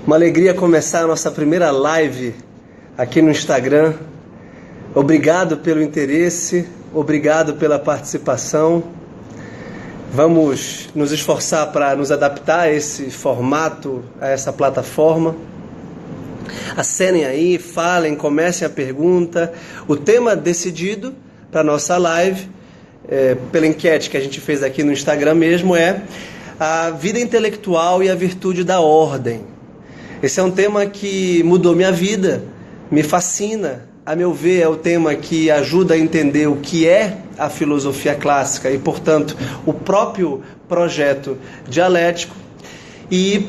Uma alegria começar a nossa primeira live aqui no Instagram. Obrigado pelo interesse, obrigado pela participação. Vamos nos esforçar para nos adaptar a esse formato, a essa plataforma. Acenem aí, falem, comecem a pergunta. O tema decidido para a nossa live, pela enquete que a gente fez aqui no Instagram mesmo, é a vida intelectual e a virtude da ordem. Esse é um tema que mudou minha vida, me fascina. A meu ver, é o tema que ajuda a entender o que é a filosofia clássica e, portanto, o próprio projeto dialético, e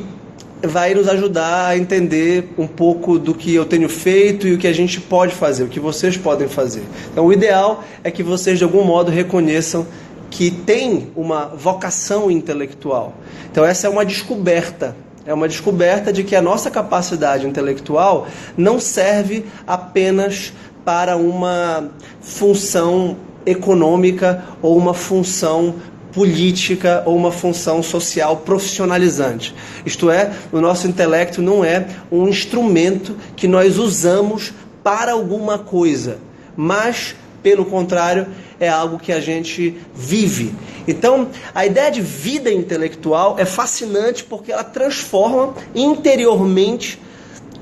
vai nos ajudar a entender um pouco do que eu tenho feito e o que a gente pode fazer, o que vocês podem fazer. Então, o ideal é que vocês, de algum modo, reconheçam que tem uma vocação intelectual. Então, essa é uma descoberta. É uma descoberta de que a nossa capacidade intelectual não serve apenas para uma função econômica ou uma função política ou uma função social profissionalizante. Isto é, o nosso intelecto não é um instrumento que nós usamos para alguma coisa, mas, pelo contrário, é algo que a gente vive. Então, a ideia de vida intelectual é fascinante porque ela transforma interiormente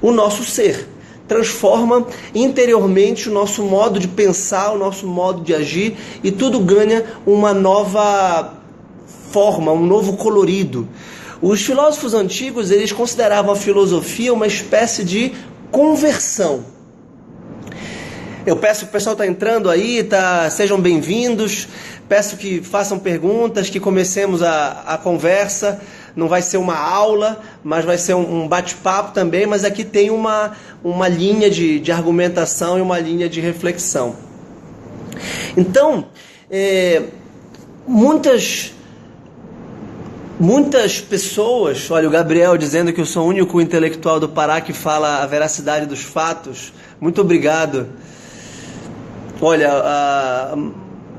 o nosso ser, transforma interiormente o nosso modo de pensar, o nosso modo de agir, e tudo ganha uma nova forma, um novo colorido. Os filósofos antigos, eles consideravam a filosofia uma espécie de conversão. Eu peço, o pessoal está entrando aí, sejam bem-vindos, peço que façam perguntas, que comecemos a conversa. Não vai ser uma aula, mas vai ser um bate-papo também, mas aqui tem uma linha de argumentação e uma linha de reflexão. Então, muitas pessoas, olha, o Gabriel dizendo que eu sou o único intelectual do Pará que fala a veracidade dos fatos, muito obrigado. Olha,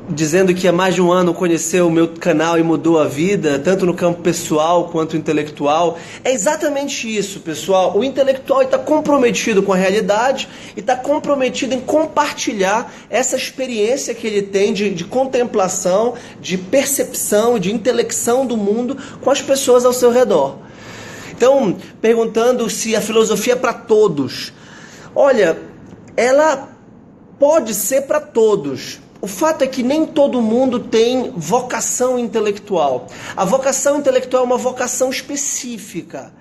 dizendo que há mais de um ano conheceu o meu canal e mudou a vida, tanto no campo pessoal quanto intelectual. É exatamente isso, pessoal. O intelectual está comprometido com a realidade e está comprometido em compartilhar essa experiência que ele tem de contemplação, de percepção, de intelecção do mundo com as pessoas ao seu redor. Então, perguntando se a filosofia é para todos. Olha, ela pode ser para todos. O fato é que nem todo mundo tem vocação intelectual. A vocação intelectual é uma vocação específica.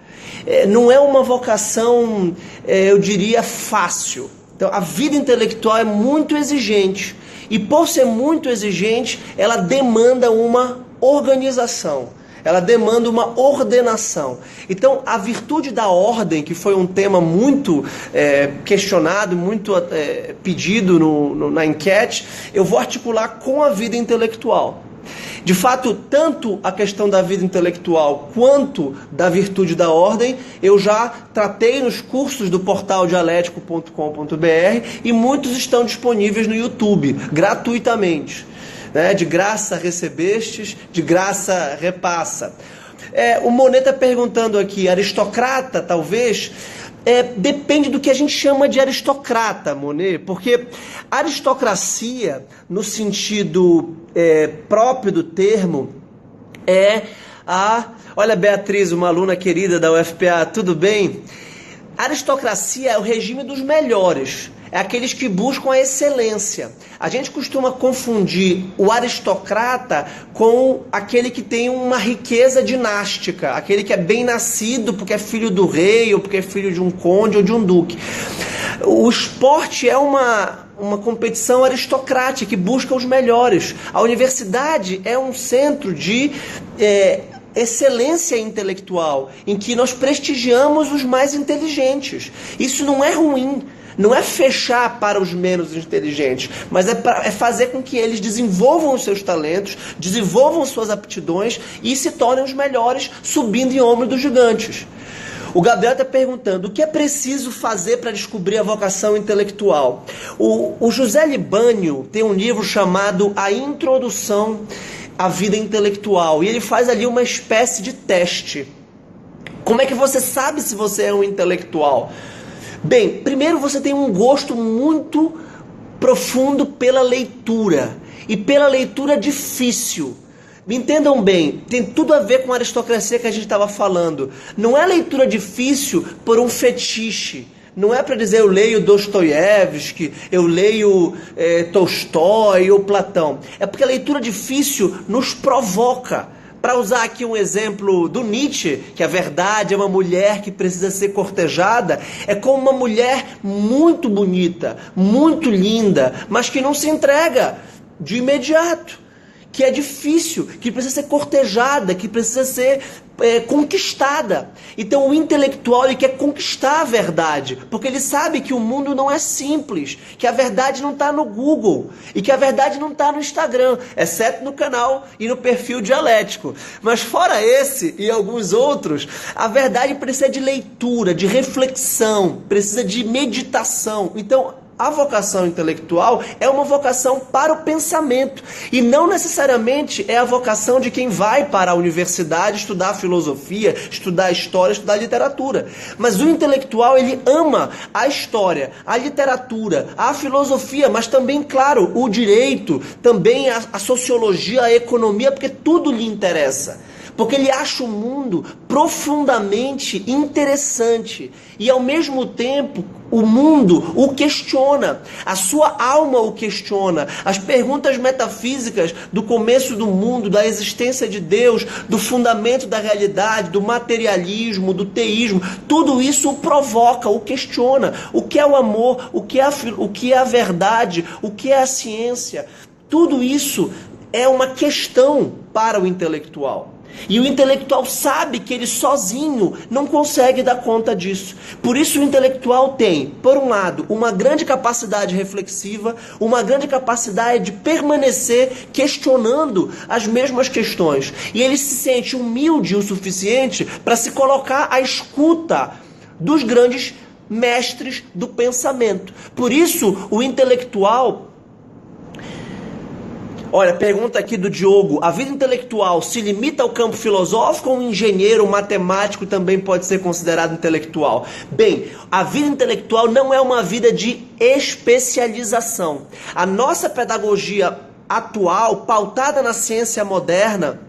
Não é uma vocação, eu diria, fácil. Então, a vida intelectual é muito exigente. E por ser muito exigente, ela demanda uma organização. Ela demanda uma ordenação. Então, a virtude da ordem, que foi um tema muito questionado, muito pedido na enquete, eu vou articular com a vida intelectual. De fato, tanto a questão da vida intelectual quanto da virtude da ordem, eu já tratei nos cursos do portal dialético.com.br e muitos estão disponíveis no YouTube, gratuitamente. De graça recebestes, de graça repassa. O Monet está perguntando aqui, aristocrata talvez? Depende do que a gente chama de aristocrata, Monet, porque aristocracia, no sentido próprio do termo, Olha, Beatriz, uma aluna querida da UFPA, tudo bem? Aristocracia é o regime dos melhores. É aqueles que buscam a excelência. A gente costuma confundir o aristocrata com aquele que tem uma riqueza dinástica, aquele que é bem nascido porque é filho do rei, ou porque é filho de um conde ou de um duque. O esporte é uma competição aristocrática que busca os melhores. A universidade é um centro de excelência intelectual, em que nós prestigiamos os mais inteligentes. Isso não é ruim. Não é fechar para os menos inteligentes, mas é fazer com que eles desenvolvam os seus talentos, desenvolvam suas aptidões e se tornem os melhores, subindo em ombros dos gigantes. O Gabriel está perguntando o que é preciso fazer para descobrir a vocação intelectual. O José Libânio tem um livro chamado A Introdução à Vida Intelectual, e ele faz ali uma espécie de teste. Como é que você sabe se você é um intelectual? Bem, primeiro você tem um gosto muito profundo pela leitura, e pela leitura difícil. Me entendam bem, tem tudo a ver com a aristocracia que a gente estava falando. Não é leitura difícil por um fetiche. Não é para dizer eu leio Dostoiévski, eu leio Tolstói ou Platão. É porque a leitura difícil nos provoca. Para usar aqui um exemplo do Nietzsche, que a verdade é uma mulher que precisa ser cortejada, é como uma mulher muito bonita, muito linda, mas que não se entrega de imediato, que é difícil, que precisa ser cortejada, que precisa ser conquistada. Então o intelectual ele quer conquistar a verdade, porque ele sabe que o mundo não é simples, que a verdade não está no Google e que a verdade não está no Instagram, exceto no canal e no perfil dialético. Mas fora esse e alguns outros, a verdade precisa de leitura, de reflexão, precisa de meditação. Então a vocação intelectual é uma vocação para o pensamento e não necessariamente é a vocação de quem vai para a universidade estudar filosofia, estudar história, estudar literatura. Mas o intelectual, ele ama a história, a literatura, a filosofia, mas também, claro, o direito, também a sociologia, a economia, porque tudo lhe interessa. Porque ele acha o mundo profundamente interessante e, ao mesmo tempo, o mundo o questiona, a sua alma o questiona. As perguntas metafísicas do começo do mundo, da existência de Deus, do fundamento da realidade, do materialismo, do teísmo, tudo isso o provoca, o questiona. O que é o amor, o que é a verdade, o que é a ciência, tudo isso é uma questão para o intelectual. E o intelectual sabe que ele sozinho não consegue dar conta disso. Por isso o intelectual tem, por um lado, uma grande capacidade reflexiva, uma grande capacidade de permanecer questionando as mesmas questões. E ele se sente humilde o suficiente para se colocar à escuta dos grandes mestres do pensamento. Por isso o intelectual... Olha, pergunta aqui do Diogo: a vida intelectual se limita ao campo filosófico ou um engenheiro, um matemático também pode ser considerado intelectual? Bem, a vida intelectual não é uma vida de especialização. A nossa pedagogia atual, pautada na ciência moderna,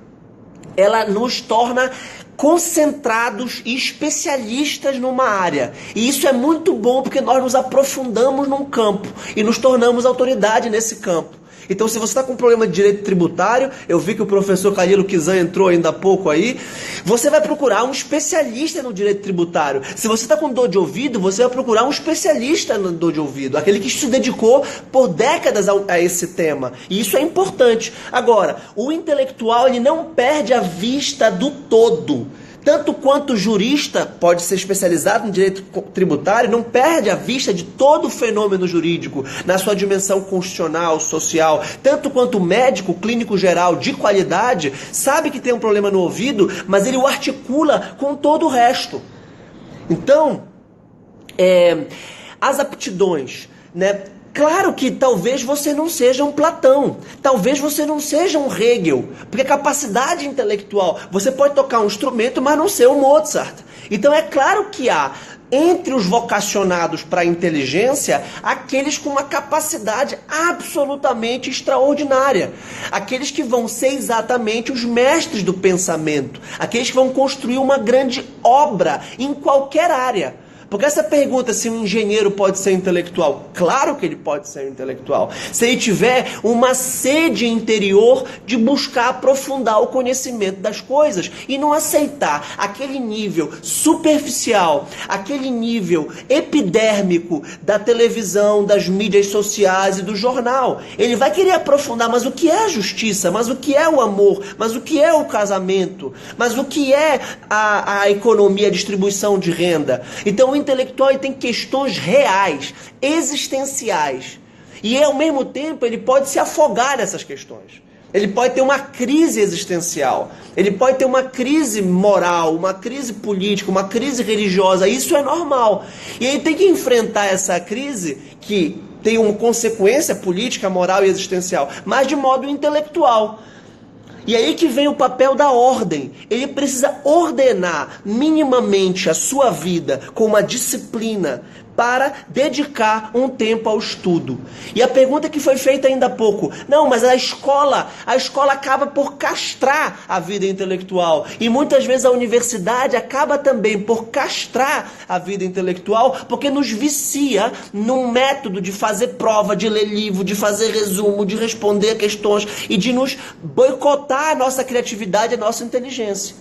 ela nos torna concentrados e especialistas numa área. E isso é muito bom porque nós nos aprofundamos num campo e nos tornamos autoridade nesse campo. Então, se você está com um problema de direito tributário, eu vi que o professor Calilo Kizan entrou ainda há pouco aí, você vai procurar um especialista no direito tributário. Se você está com dor de ouvido, você vai procurar um especialista no dor de ouvido, aquele que se dedicou por décadas a esse tema. E isso é importante. Agora, o intelectual ele não perde a vista do todo. Tanto quanto o jurista pode ser especializado no direito tributário, não perde a vista de todo o fenômeno jurídico na sua dimensão constitucional, social. Tanto quanto o médico clínico geral de qualidade sabe que tem um problema no ouvido, mas ele o articula com todo o resto. Então, as aptidões, né? Claro que talvez você não seja um Platão, talvez você não seja um Hegel, porque capacidade intelectual, você pode tocar um instrumento, mas não ser um Mozart. Então é claro que há, entre os vocacionados para a inteligência, aqueles com uma capacidade absolutamente extraordinária, aqueles que vão ser exatamente os mestres do pensamento, aqueles que vão construir uma grande obra em qualquer área. Porque essa pergunta, se um engenheiro pode ser intelectual, claro que ele pode ser intelectual. Se ele tiver uma sede interior de buscar aprofundar o conhecimento das coisas e não aceitar aquele nível superficial, aquele nível epidérmico da televisão, das mídias sociais e do jornal. Ele vai querer aprofundar, mas o que é a justiça? Mas o que é o amor? Mas o que é o casamento? Mas o que é a economia, a distribuição de renda? Então o intelectual ele tem questões reais, existenciais. E ao mesmo tempo ele pode se afogar nessas questões. Ele pode ter uma crise existencial. Ele pode ter uma crise moral, uma crise política, uma crise religiosa. Isso é normal. E ele tem que enfrentar essa crise que tem uma consequência política, moral e existencial, mas de modo intelectual. E aí que vem o papel da ordem. Ele precisa ordenar minimamente a sua vida com uma disciplina para dedicar um tempo ao estudo. E a pergunta que foi feita ainda há pouco, não, mas a escola acaba por castrar a vida intelectual. E muitas vezes a universidade acaba também por castrar a vida intelectual, porque nos vicia num método de fazer prova, de ler livro, de fazer resumo, de responder questões e de nos boicotar a nossa criatividade, a nossa inteligência.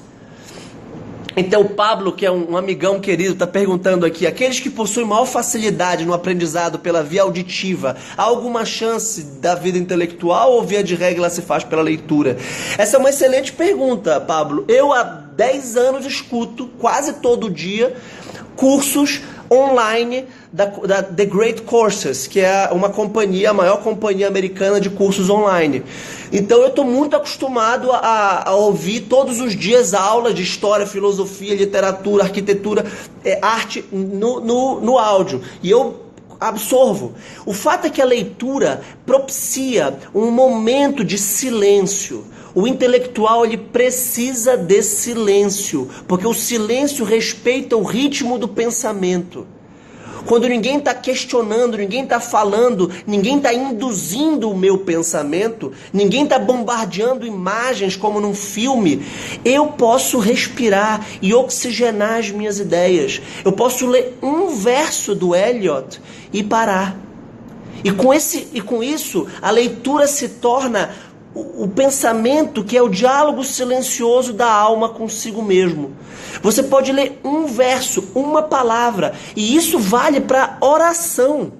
Então o Pablo, que é um amigão querido, está perguntando aqui, aqueles que possuem maior facilidade no aprendizado pela via auditiva, há alguma chance da vida intelectual ou via de regra ela se faz pela leitura? Essa é uma excelente pergunta, Pablo. Eu há 10 anos escuto, quase todo dia, cursos online da The Great Courses, que é uma companhia, a maior companhia americana de cursos online. Então eu estou muito acostumado a ouvir todos os dias aulas de história, filosofia, literatura, arquitetura, arte no áudio. E eu absorvo. O fato é que a leitura propicia um momento de silêncio. O intelectual ele precisa de silêncio, porque o silêncio respeita o ritmo do pensamento. Quando ninguém está questionando, ninguém está falando, ninguém está induzindo o meu pensamento, ninguém está bombardeando imagens como num filme, eu posso respirar e oxigenar as minhas ideias. Eu posso ler um verso do Eliot e parar. E com isso, a leitura se torna o pensamento que é o diálogo silencioso da alma consigo mesmo. Você pode ler um verso, uma palavra, e isso vale para oração.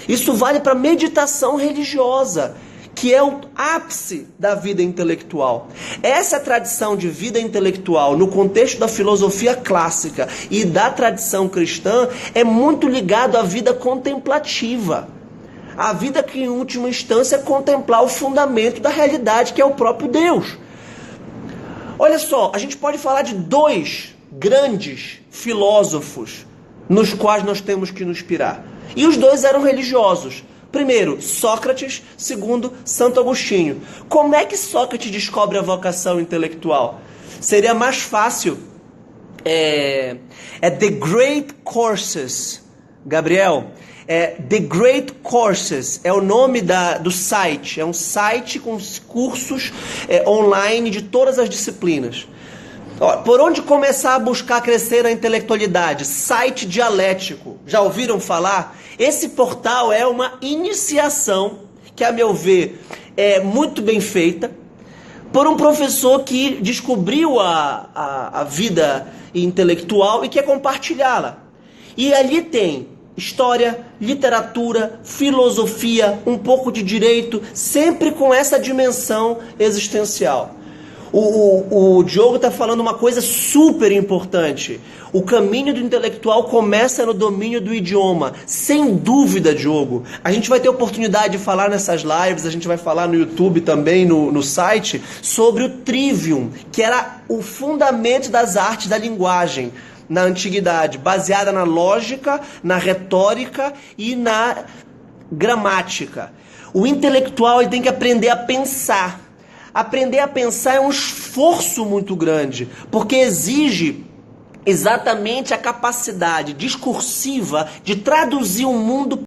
Isso vale para meditação religiosa, que é o ápice da vida intelectual. Essa tradição de vida intelectual, no contexto da filosofia clássica e da tradição cristã, é muito ligado à vida contemplativa. A vida que, em última instância, é contemplar o fundamento da realidade, que é o próprio Deus. Olha só, a gente pode falar de 2 grandes filósofos nos quais nós temos que nos inspirar. E os 2 eram religiosos. Primeiro, Sócrates. Segundo, Santo Agostinho. Como é que Sócrates descobre a vocação intelectual? Seria mais fácil. The Great Courses. Gabriel, The Great Courses é o nome do site. É um site com cursos online de todas as disciplinas. Por onde começar a buscar crescer a intelectualidade? Site dialético. Já ouviram falar? Esse portal é uma iniciação que, a meu ver, é muito bem feita por um professor que descobriu a vida intelectual e quer compartilhá-la. E ali tem história, literatura, filosofia, um pouco de direito, sempre com essa dimensão existencial. O Diogo está falando uma coisa super importante. O caminho do intelectual começa no domínio do idioma. Sem dúvida, Diogo. A gente vai ter oportunidade de falar nessas lives, a gente vai falar no YouTube também, no site, sobre o trivium, que era o fundamento das artes da linguagem na antiguidade, baseada na lógica, na retórica e na gramática. O intelectual ele tem que aprender a pensar. Aprender a pensar é um esforço muito grande, porque exige exatamente a capacidade discursiva de traduzir o mundo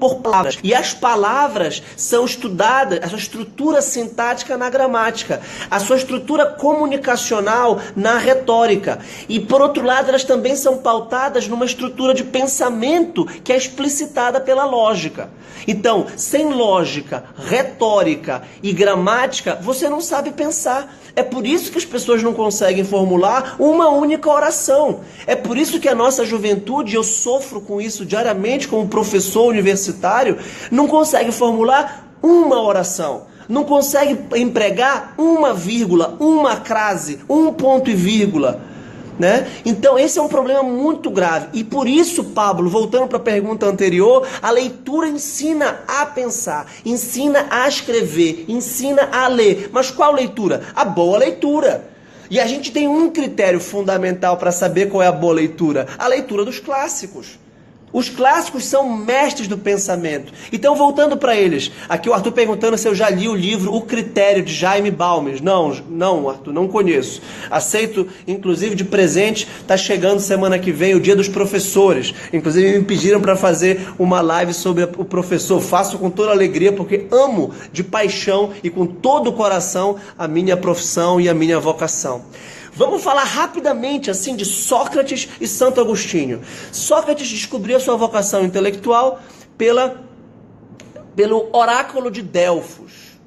por palavras. E as palavras são estudadas, a sua estrutura sintática na gramática, a sua estrutura comunicacional na retórica. E, por outro lado, elas também são pautadas numa estrutura de pensamento que é explicitada pela lógica. Então, sem lógica, retórica e gramática, você não sabe pensar. É por isso que as pessoas não conseguem formular uma única oração. É por isso que a nossa juventude, eu sofro com isso diariamente como professor universitário, não consegue formular uma oração. Não consegue empregar uma vírgula, uma crase, um ponto e vírgula. Né? Então esse é um problema muito grave. E por isso, Pablo, voltando para a pergunta anterior, a leitura ensina a pensar, ensina a escrever, ensina a ler. Mas qual leitura? A boa leitura. E a gente tem um critério fundamental para saber qual é a boa leitura: a leitura dos clássicos. Os clássicos são mestres do pensamento. Então, voltando para eles, aqui o Arthur perguntando se eu já li o livro O Critério, de Jaime Balmes. Não, Arthur, não conheço. Aceito, inclusive, de presente. Está chegando semana que vem o Dia dos Professores. Inclusive, me pediram para fazer uma live sobre o professor. Faço com toda alegria, porque amo de paixão e com todo o coração a minha profissão e a minha vocação. Vamos falar rapidamente assim de Sócrates e Santo Agostinho. Sócrates descobriu a sua vocação intelectual pelo oráculo de Delfos.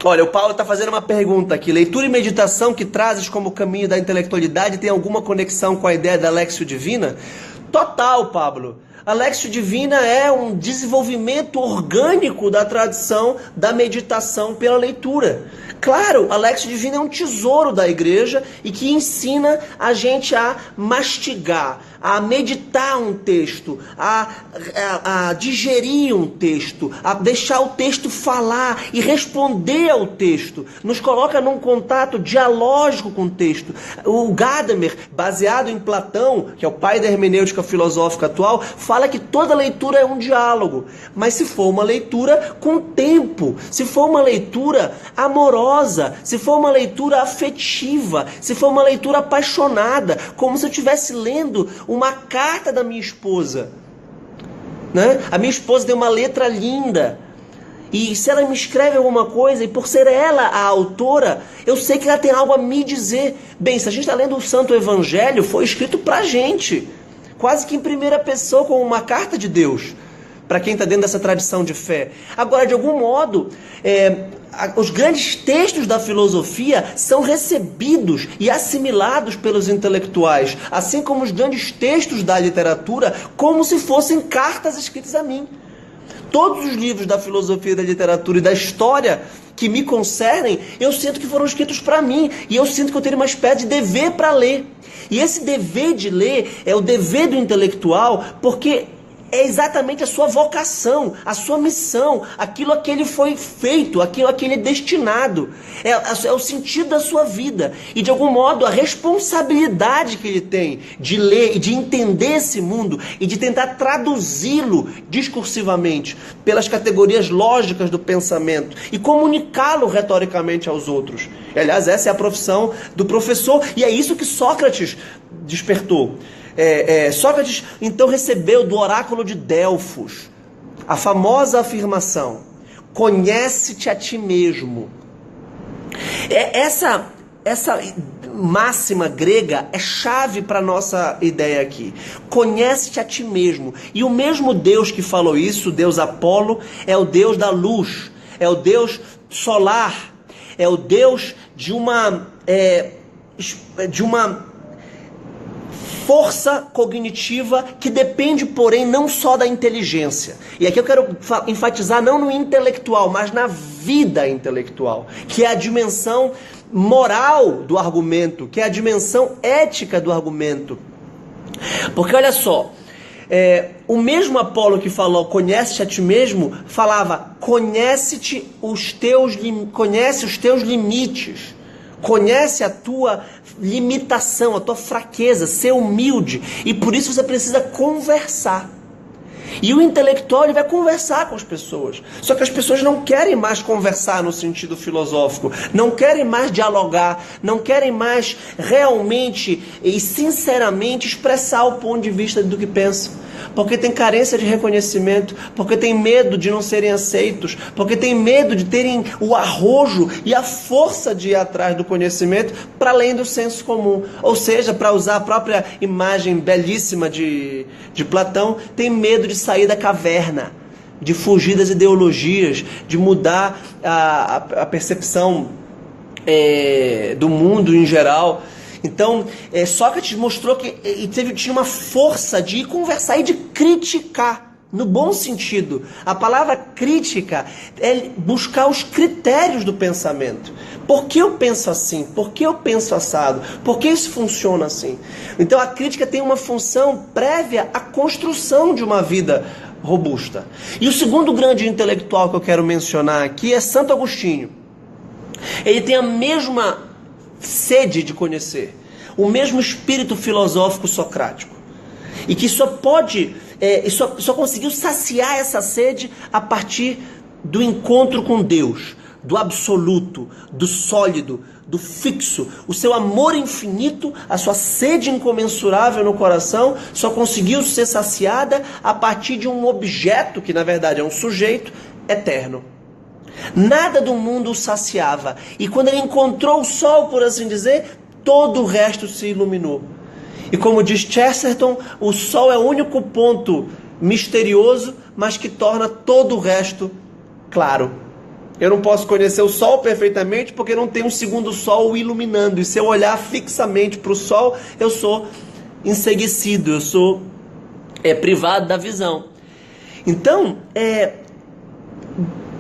Olha, o Paulo está fazendo uma pergunta aqui. Leitura e meditação que trazes como caminho da intelectualidade tem alguma conexão com a ideia da Léxio Divina? Total, Pablo. A Léxio Divina é um desenvolvimento orgânico da tradição da meditação pela leitura. Claro, a Léxio Divina é um tesouro da igreja e que ensina a gente a mastigar, a meditar um texto, a digerir um texto, a deixar o texto falar e responder ao texto. Nos coloca num contato dialógico com o texto. O Gadamer, baseado em Platão, que é o pai da hermenêutica filosófica atual, fala que toda leitura é um diálogo. Mas se for uma leitura com tempo, se for uma leitura amorosa, se for uma leitura afetiva, se for uma leitura apaixonada, como se eu estivesse lendo uma carta da minha esposa, né? A minha esposa tem uma letra linda, e se ela me escreve alguma coisa, e por ser ela a autora, eu sei que ela tem algo a me dizer. Bem, se a gente está lendo o Santo Evangelho, foi escrito pra gente, quase que em primeira pessoa, como uma carta de Deus, para quem está dentro dessa tradição de fé. Agora, de algum modo, os grandes textos da filosofia são recebidos e assimilados pelos intelectuais, assim como os grandes textos da literatura, como se fossem cartas escritas a mim. Todos os livros da filosofia, da literatura e da história que me concernem, eu sinto que foram escritos para mim, e eu sinto que eu tenho uma espécie de dever para ler. E esse dever de ler é o dever do intelectual, porque é exatamente a sua vocação, a sua missão, aquilo a que ele foi feito, aquilo a que ele é destinado. É o sentido da sua vida. E, de algum modo, a responsabilidade que ele tem de ler e de entender esse mundo e de tentar traduzi-lo discursivamente pelas categorias lógicas do pensamento e comunicá-lo retoricamente aos outros. E, aliás, essa é a profissão do professor, e é isso que Sócrates despertou. Sócrates então recebeu do oráculo de Delfos a famosa afirmação: conhece-te a ti mesmo. Essa máxima grega é chave para a nossa ideia aqui. Conhece-te a ti mesmo. E o mesmo Deus que falou isso, o Deus Apolo, é o Deus da luz, é o Deus solar, é o Deus de uma força cognitiva que depende, porém, não só da inteligência. E aqui eu quero enfatizar não no intelectual, mas na vida intelectual, que é a dimensão moral do argumento, que é a dimensão ética do argumento. Porque olha só, o mesmo Apolo que falou conhece-te a ti mesmo, falava conhece os teus limites. Conhece a tua limitação, a tua fraqueza, ser humilde. E por isso você precisa conversar. E o intelectual, ele vai conversar com as pessoas. Só que as pessoas não querem mais conversar no sentido filosófico. Não querem mais dialogar. Não querem mais realmente e sinceramente expressar o ponto de vista do que pensam. Porque tem carência de reconhecimento, porque tem medo de não serem aceitos, porque tem medo de terem o arrojo e a força de ir atrás do conhecimento para além do senso comum. Ou seja, para usar a própria imagem belíssima de Platão, tem medo de sair da caverna, de fugir das ideologias, de mudar a percepção do mundo em geral. Então, Sócrates mostrou que tinha uma força de ir conversar e de criticar, no bom sentido. A palavra crítica é buscar os critérios do pensamento. Por que eu penso assim? Por que eu penso assado? Por que isso funciona assim? Então, a crítica tem uma função prévia à construção de uma vida robusta. E o segundo grande intelectual que eu quero mencionar aqui é Santo Agostinho. Ele tem a mesma sede de conhecer, o mesmo espírito filosófico socrático. e que só conseguiu saciar essa sede a partir do encontro com Deus, do absoluto, do sólido, do fixo. O seu amor infinito, a sua sede incomensurável no coração só conseguiu ser saciada a partir de um objeto, que na verdade é um sujeito, eterno. Nada do mundo o saciava. E quando ele encontrou o sol, por assim dizer, todo o resto se iluminou. E como diz Chesterton, o sol é o único ponto misterioso, mas que torna todo o resto claro. Eu não posso conhecer o sol perfeitamente porque não tem um segundo sol o iluminando. E se eu olhar fixamente para o sol, eu sou enceguecido, eu sou privado da visão. Então,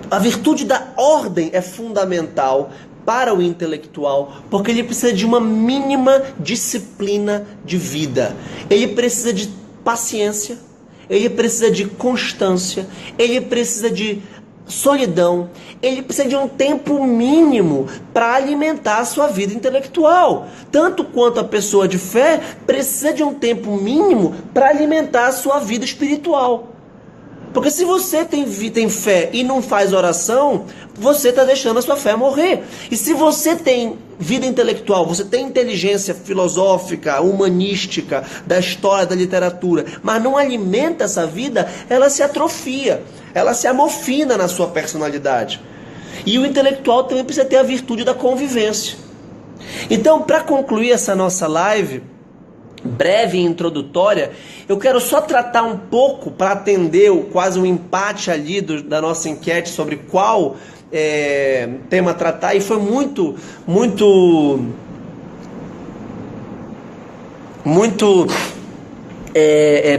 a virtude da ordem é fundamental para o intelectual, porque ele precisa de uma mínima disciplina de vida. Ele precisa de paciência, ele precisa de constância, ele precisa de solidão, ele precisa de um tempo mínimo para alimentar a sua vida intelectual. Tanto quanto a pessoa de fé precisa de um tempo mínimo para alimentar a sua vida espiritual. Porque se você tem fé e não faz oração, você está deixando a sua fé morrer. E se você tem vida intelectual, você tem inteligência filosófica, humanística, da história, da literatura, mas não alimenta essa vida, ela se atrofia, ela se amofina na sua personalidade. E o intelectual também precisa ter a virtude da convivência. Então, para concluir essa nossa live breve e introdutória, eu quero só tratar um pouco, para atender quase um empate ali da nossa enquete sobre qual tema tratar, e foi muito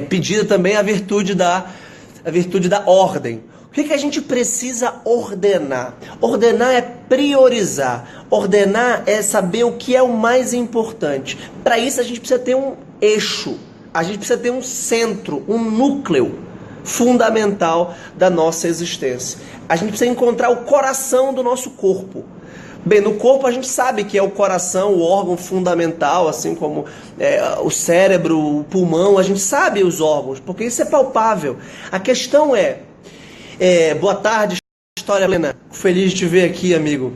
pedida também a virtude da ordem. O que a gente precisa ordenar? Ordenar é priorizar. Ordenar é saber o que é o mais importante. Para isso a gente precisa ter um eixo. A gente precisa ter um centro, um núcleo fundamental da nossa existência. A gente precisa encontrar o coração do nosso corpo. Bem, no corpo a gente sabe que é o coração, o órgão fundamental, assim como o cérebro, o pulmão. A gente sabe os órgãos, porque isso é palpável. A questão boa tarde, História Plena. Feliz de te ver aqui, amigo.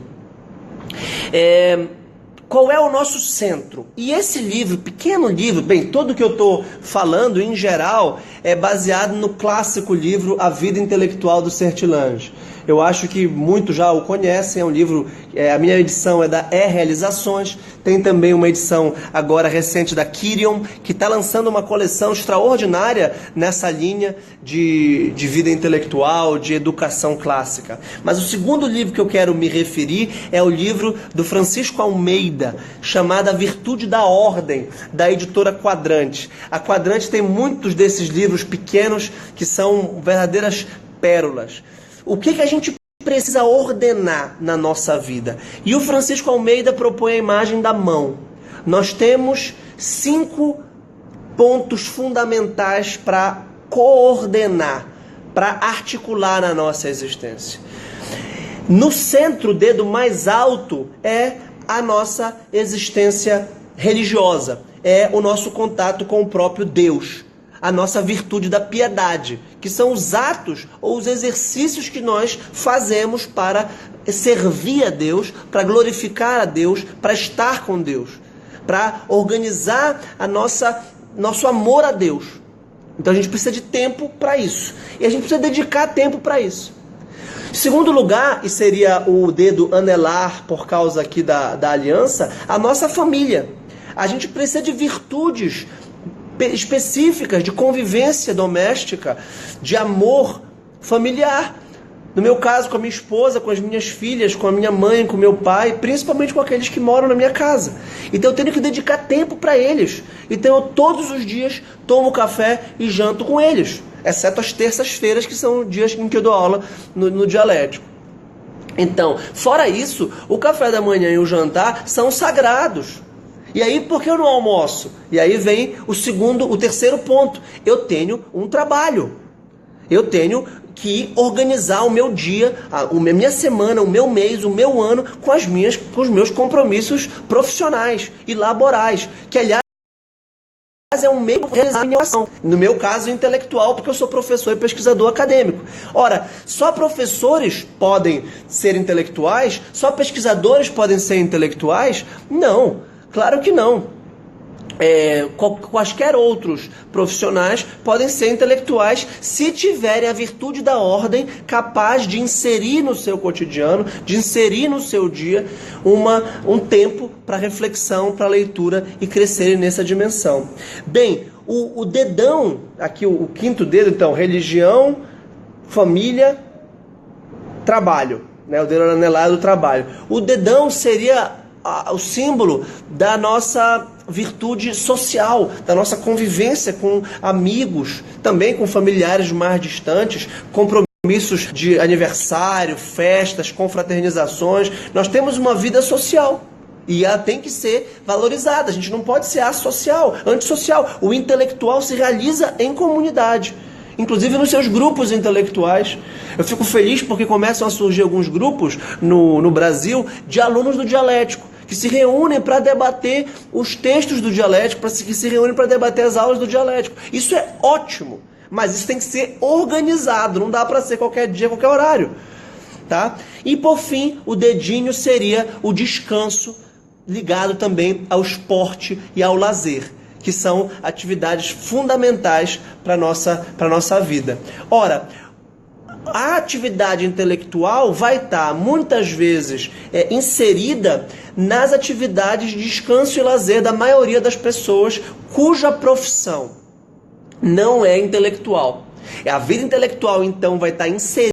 Qual é o nosso centro? E esse livro, pequeno livro, bem, tudo que eu estou falando, em geral, é baseado no clássico livro A Vida Intelectual do Sertilange. Eu acho que muitos já o conhecem, é um livro, a minha edição é da Realizações, tem também uma edição agora recente da Quirion, que está lançando uma coleção extraordinária nessa linha de vida intelectual, de educação clássica. Mas o segundo livro que eu quero me referir é o livro do Francisco Almeida, chamado A Virtude da Ordem, da editora Quadrante. A Quadrante tem muitos desses livros pequenos que são verdadeiras pérolas. O que a gente precisa ordenar na nossa vida? E o Francisco Almeida propõe a imagem da mão. Nós temos 5 pontos fundamentais para coordenar, para articular na nossa existência. No centro, o dedo mais alto, é a nossa existência religiosa, é o nosso contato com o próprio Deus. A nossa virtude da piedade, que são os atos ou os exercícios que nós fazemos para servir a Deus, para glorificar a Deus, para estar com Deus, para organizar nosso amor a Deus. Então a gente precisa de tempo para isso, e a gente precisa dedicar tempo para isso. Em segundo lugar, e seria o dedo anelar por causa aqui da aliança, a nossa família. A gente precisa de virtudes específicas de convivência doméstica, de amor familiar. No meu caso, com a minha esposa, com as minhas filhas, com a minha mãe, com o meu pai, principalmente com aqueles que moram na minha casa. Então eu tenho que dedicar tempo para eles. Então eu todos os dias tomo café e janto com eles, exceto as terças-feiras, que são dias em que eu dou aula no dialético. Então, fora isso, o café da manhã e o jantar são sagrados. E aí, por que eu não almoço? E aí vem o terceiro ponto. Eu tenho um trabalho. Eu tenho que organizar o meu dia, a minha semana, o meu mês, o meu ano com os meus compromissos profissionais e laborais. Que, aliás, é um meio de realizar a minha ação. No meu caso, intelectual, porque eu sou professor e pesquisador acadêmico. Ora, só professores podem ser intelectuais? Só pesquisadores podem ser intelectuais? Não, claro que não. Quaisquer outros profissionais podem ser intelectuais se tiverem a virtude da ordem capaz de inserir no seu cotidiano, de inserir no seu dia um tempo para reflexão, para leitura e crescerem nessa dimensão. Bem, o dedão, aqui o quinto dedo, então, religião, família, trabalho, né? O dedo anelado do trabalho. O dedão seria o símbolo da nossa virtude social, da nossa convivência com amigos, também com familiares mais distantes, compromissos de aniversário, festas, confraternizações. Nós temos uma vida social e ela tem que ser valorizada. A gente não pode ser associal, antissocial. O intelectual se realiza em comunidade, inclusive nos seus grupos intelectuais. Eu fico feliz porque começam a surgir alguns grupos no Brasil de alunos do dialético, que se reúnem para debater os textos do dialético, que se reúnem para debater as aulas do dialético. Isso é ótimo, mas isso tem que ser organizado, não dá para ser qualquer dia, qualquer horário. Tá? E por fim, o dedinho seria o descanso, ligado também ao esporte e ao lazer, que são atividades fundamentais para a nossa vida. Ora, a atividade intelectual vai estar muitas vezes inserida nas atividades de descanso e lazer da maioria das pessoas cuja profissão não é intelectual. A vida intelectual, então, vai estar inserida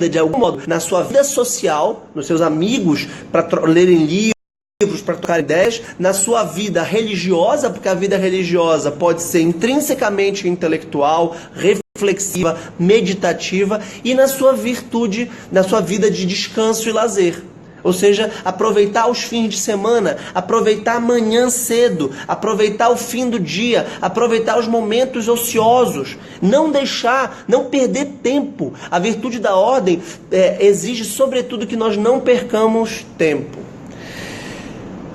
de algum modo na sua vida social, nos seus amigos, para lerem livros, para trocar ideias, na sua vida religiosa, porque a vida religiosa pode ser intrinsecamente intelectual, reflexiva, meditativa, e na sua virtude, na sua vida de descanso e lazer. Ou seja, aproveitar os fins de semana, aproveitar amanhã cedo, aproveitar o fim do dia, aproveitar os momentos ociosos, não perder tempo. A virtude da ordem exige, sobretudo, que nós não percamos tempo.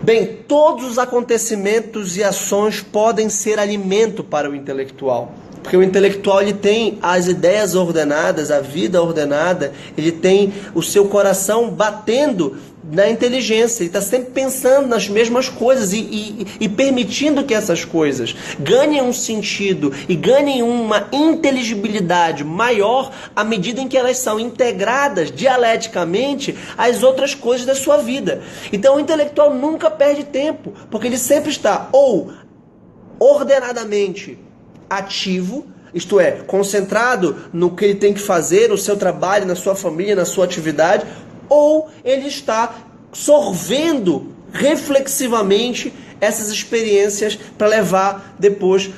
Bem, todos os acontecimentos e ações podem ser alimento para o intelectual. Porque o intelectual, ele tem as ideias ordenadas, a vida ordenada, ele tem o seu coração batendo na inteligência, ele está sempre pensando nas mesmas coisas e permitindo que essas coisas ganhem um sentido e ganhem uma inteligibilidade maior à medida em que elas são integradas dialeticamente às outras coisas da sua vida. Então o intelectual nunca perde tempo, porque ele sempre está ou ordenadamente ativo, isto é, concentrado no que ele tem que fazer, no seu trabalho, na sua família, na sua atividade, ou ele está sorvendo reflexivamente essas experiências para levar depois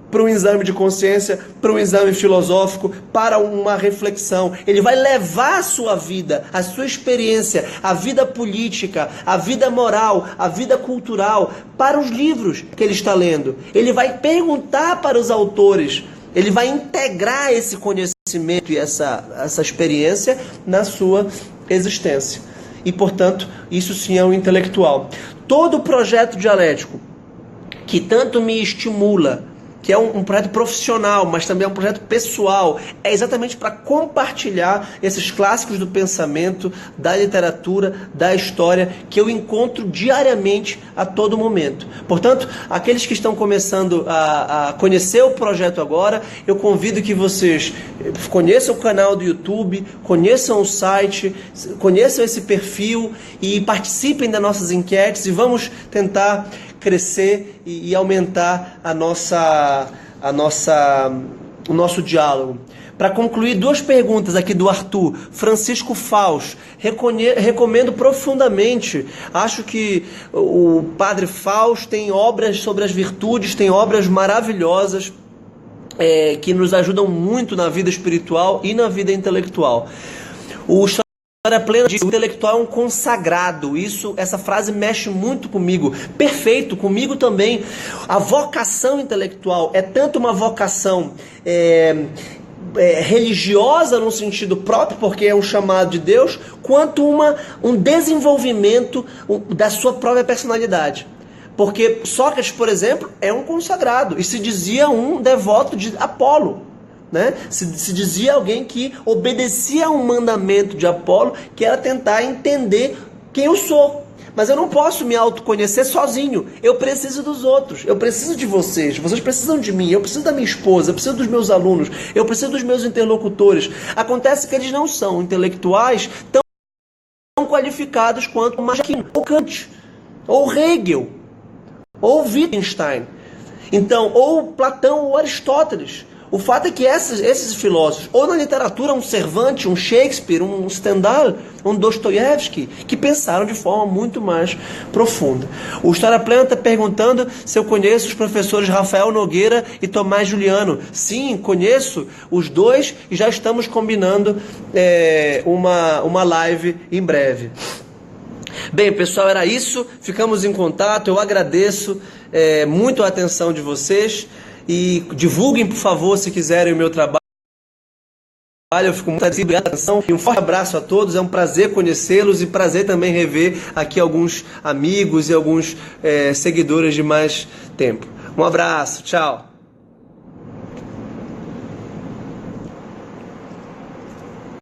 para um exame de consciência, para um exame filosófico, para uma reflexão. Ele vai levar a sua vida, a sua experiência, a vida política, a vida moral, a vida cultural, para os livros que ele está lendo. Ele vai perguntar para os autores, ele vai integrar esse conhecimento e essa experiência na sua existência. E, portanto, isso sim é um intelectual. Todo projeto dialético que tanto me estimula, que é um projeto profissional, mas também é um projeto pessoal, é exatamente para compartilhar esses clássicos do pensamento, da literatura, da história, que eu encontro diariamente a todo momento. Portanto, aqueles que estão começando a conhecer o projeto agora, eu convido que vocês conheçam o canal do YouTube, conheçam o site, conheçam esse perfil e participem das nossas enquetes e vamos tentar crescer e aumentar o nosso diálogo. Para concluir, 2 perguntas aqui do Arthur. Francisco Faus. Recomendo profundamente. Acho que o Padre Faus tem obras sobre as virtudes, tem obras maravilhosas que nos ajudam muito na vida espiritual e na vida intelectual. O História Plena diz: o intelectual é um consagrado. Essa frase mexe muito comigo. Perfeito, comigo também. A vocação intelectual é tanto uma vocação religiosa no sentido próprio, porque é um chamado de Deus, quanto um desenvolvimento da sua própria personalidade. Porque Sócrates, por exemplo, é um consagrado e se dizia um devoto de Apolo. Né? Se dizia alguém que obedecia a um mandamento de Apolo, que era tentar entender quem eu sou. Mas eu não posso me autoconhecer sozinho. Eu preciso dos outros. Eu preciso de vocês. Vocês precisam de mim. Eu preciso da minha esposa. Eu preciso dos meus alunos. Eu preciso dos meus interlocutores. Acontece que eles não são intelectuais tão qualificados quanto Marquinhos, ou Kant, ou Hegel, ou Wittgenstein. Então, ou Platão, ou Aristóteles. O fato é que esses filósofos, ou na literatura, um Cervantes, um Shakespeare, um Stendhal, um Dostoiévski, que pensaram de forma muito mais profunda. O História Plena está perguntando se eu conheço os professores Rafael Nogueira e Tomás Juliano. Sim, conheço os dois e já estamos combinando uma live em breve. Bem, pessoal, era isso. Ficamos em contato. Eu agradeço muito a atenção de vocês. E divulguem, por favor, se quiserem o meu trabalho. Eu fico muito agradecido pela atenção. E um forte abraço a todos. É um prazer conhecê-los e prazer também rever aqui alguns amigos e alguns seguidores de mais tempo. Um abraço. Tchau.